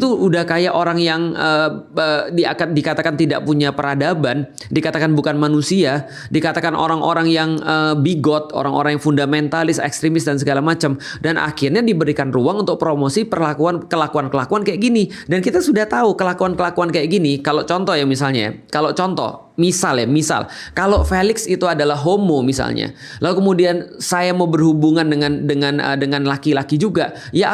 tuh udah kayak orang yang dikatakan tidak punya peradaban, dikatakan bukan manusia, dikatakan orang-orang yang bigot, orang-orang yang fundamentalis, ekstremis dan segala macam. Dan akhirnya diberikan ruang untuk promosi kelakuan-kelakuan kayak gini. Dan kita sudah tahu kelakuan-kelakuan kayak gini. Kalau contoh ya misalnya, misal kalau Felix itu adalah homo misalnya, lalu kemudian saya mau berhubungan dengan laki-laki juga, ya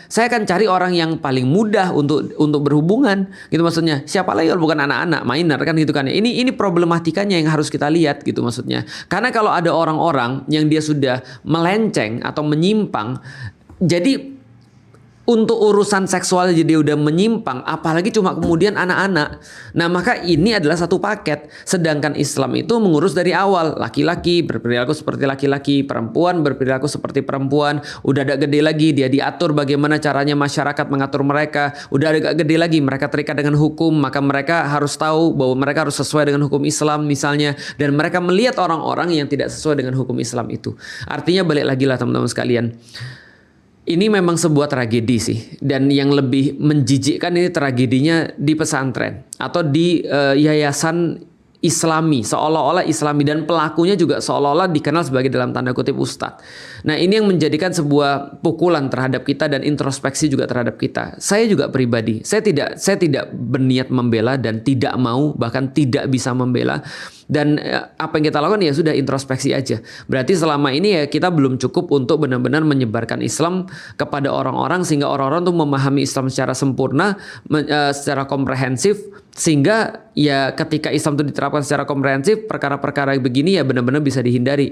saya akan cari orang yang paling mudah untuk berhubungan gitu, maksudnya siapa lagi kalau bukan anak-anak minor kan gitu kan. Ini problematikanya yang harus kita lihat gitu maksudnya, karena kalau ada orang-orang yang dia sudah melenceng atau menyimpang, jadi untuk urusan seksual jadi udah menyimpang, apalagi cuma kemudian anak-anak. Nah maka ini adalah satu paket. Sedangkan Islam itu mengurus dari awal. Laki-laki berperilaku seperti laki-laki, perempuan berperilaku seperti perempuan. Udah agak gede lagi, dia diatur bagaimana caranya masyarakat mengatur mereka. Udah agak gede lagi, mereka terikat dengan hukum, maka mereka harus tahu bahwa mereka harus sesuai dengan hukum Islam misalnya. Dan mereka melihat orang-orang yang tidak sesuai dengan hukum Islam itu. Artinya balik lagi lah teman-teman sekalian, ini memang sebuah tragedi sih, dan yang lebih menjijikkan ini tragedinya di pesantren atau di yayasan Islami, seolah-olah Islami, dan pelakunya juga seolah-olah dikenal sebagai dalam tanda kutip ustadz. Nah ini yang menjadikan sebuah pukulan terhadap kita dan introspeksi juga terhadap kita. Saya juga pribadi, saya tidak berniat membela dan tidak mau, bahkan tidak bisa membela. Dan apa yang kita lakukan ya sudah introspeksi aja. Berarti selama ini ya kita belum cukup untuk benar-benar menyebarkan Islam kepada orang-orang sehingga orang-orang tuh memahami Islam secara sempurna, secara komprehensif, sehingga ya ketika Islam itu diterapkan secara komprehensif, perkara-perkara begini ya benar-benar bisa dihindari.